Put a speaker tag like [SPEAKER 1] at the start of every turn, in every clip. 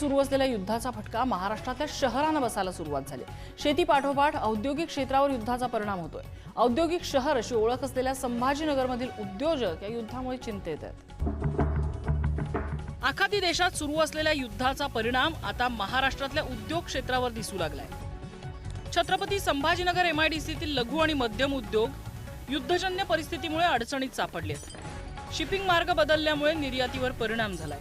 [SPEAKER 1] सुरू असलेल्या युद्धाचा फटका महाराष्ट्रातल्या शहरांना बसायला सुरुवात झाली। शेतीपाठोपाठ औद्योगिक क्षेत्रावर युद्धाचा परिणाम होतोय। औद्योगिक शहर अशी ओळख असलेल्या संभाजीनगरमधील उद्योजक या युद्धामुळे चिंतेत आहेत। आखाती देशात सुरू असलेल्या युद्धाचा परिणाम आता महाराष्ट्रातल्या उद्योग क्षेत्रावर दिसू लागलाय। छत्रपती संभाजीनगर MIDCतील लघु आणि मध्यम उद्योग युद्धजन्य परिस्थितीमुळे अडचणीत सापडलेत। शिपिंग मार्ग बदलल्यामुळे निर्यातीवर परिणाम झालाय।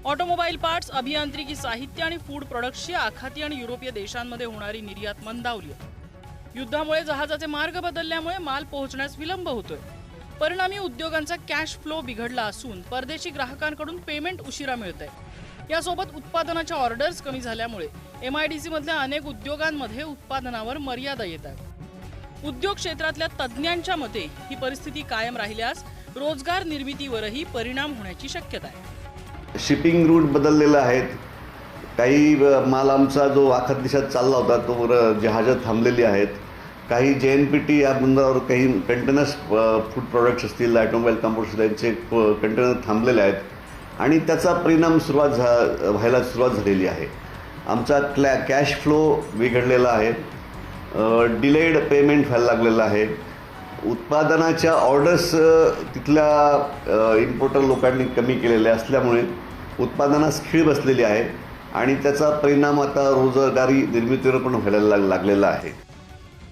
[SPEAKER 1] ऑटोमोबाईल पार्ट्स, अभियांत्रिकी साहित्य आणि फूड प्रोडक्ट्सची आखाती आणि युरोपीय देशांमध्ये होणारी निर्यात मंदावली। युद्धामुळे जहाजाचे मार्ग बदलल्यामुळे माल पोहोचण्यास विलंब होतोय। परिणामी उद्योगांचा कॅश फ्लो बिघडला असून परदेशी ग्राहकांकडून पेमेंट उशिरा मिळतंय। यासोबत उत्पादनाच्या ऑर्डर्स कमी झाल्यामुळे MIDC मधल्या अनेक उद्योगांमध्ये उत्पादनावर मर्यादा येतात। उद्योग क्षेत्रातल्या तज्ज्ञांच्या मते ही परिस्थिती कायम राहिल्यास रोजगार निर्मितीवरही परिणाम होण्याची शक्यता आहे।
[SPEAKER 2] शिपिंग रूट बदललेले आहेत। काही माल आमचा जो आखात देशात चालला होता तो जहाजं थांबलेली आहेत। काही JNPT या बंदरावर काही कंटेनर्स, फूड प्रोडक्ट्स असतील, ऑटोमोबाईल कंपोनेंट्स त्यांचे कंटेनर थांबलेले आहेत आणि त्याचा परिणाम व्हायला सुरुवात झालेली आहे। आमचा कॅश फ्लो बिघडलेला आहे। डिलेड पेमेंट व्हायला लागलेलं आहे। उत्पादनाच्या ऑर्डर्स तिथल्या इम्पोर्टर लोकांनी कमी केलेल्या असल्यामुळे उत्पादनास खीळ बसलेली आहे आणि त्याचा परिणाम आता रोजगारी निर्मितीवर पण व्हायला लागलेला आहे।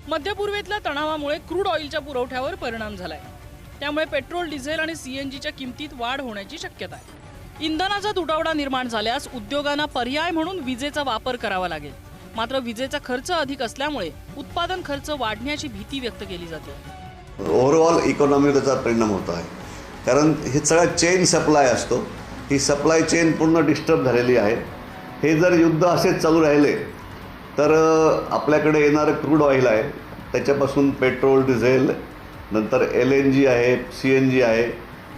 [SPEAKER 1] मध्य पूर्वेतल्या तणावामुळे क्रूड ऑइलच्या पुरवठ्यावर परिणाम झालाय। त्यामुळे पेट्रोल, डिझेल आणि CNGच्या किमतीत वाढ होण्याची शक्यता आहे। इंधनाचा तुटवडा निर्माण झाल्यास उद्योगांना पर्याय म्हणून विजेचा वापर करावा लागेल। मात्र विजेचा खर्च अधिक असल्यामुळे उत्पादन खर्च वाढण्याची भीती व्यक्त केली जाते।
[SPEAKER 2] ओव्हरऑल इकॉनॉमीवर त्याचा परिणाम होत आहे, कारण हे सगळं चेन सप्लाय असतो। ही सप्लाय चेन पूर्ण डिस्टर्ब झालेली आहे। हे जर युद्ध असेच चालू राहिले तर आपल्याकडे येणारं क्रूड ऑइल आहे, त्याच्यापासून पेट्रोल, डिझेल, नंतर LNG आहे, CNG आहे,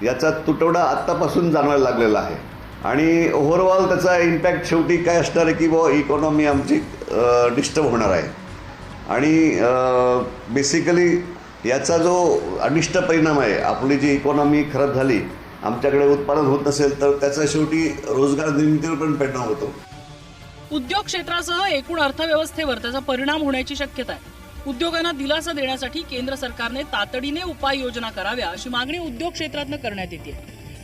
[SPEAKER 2] याचा तुटवडा आत्तापासून जाणवायला लागलेला आहे आणि ओव्हरऑल त्याचा इम्पॅक्ट शेवटी काय असणार आहे की इकॉनॉमी आमची डिस्टर्ब होणार आहे आणि बेसिकली याचा जो अनिष्ट परिणाम आहे, आपली जी इकॉनॉमी खराब झाली, आमच्याकडे उत्पादन होत नसेल तर त्याचा शेवटी रोजगार निर्मितीवर पण परिणाम होतो।
[SPEAKER 1] उद्योग क्षेत्रासह एकूण अर्थव्यवस्थेवर त्याचा परिणाम होण्याची शक्यता आहे। उद्योगांना दिलासा देण्यासाठी केंद्र सरकारने तातडीने उपाययोजना कराव्या अशी मागणी उद्योग क्षेत्रातून करण्यात येते।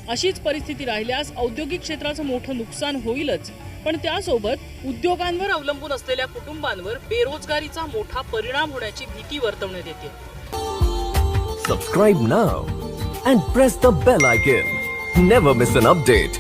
[SPEAKER 1] अशीच परिस्थिती राहिल्यास औद्योगिक क्षेत्राचं मोठं नुकसान होईलच, पण त्यासोबत उद्योगांवर अवलंबून असलेल्या कुटुंबांवर बेरोजगारीचा मोठा परिणाम होण्याची भीती वर्तवण्यात येते।
[SPEAKER 3] Subscribe now and press the bell icon. Never miss an update.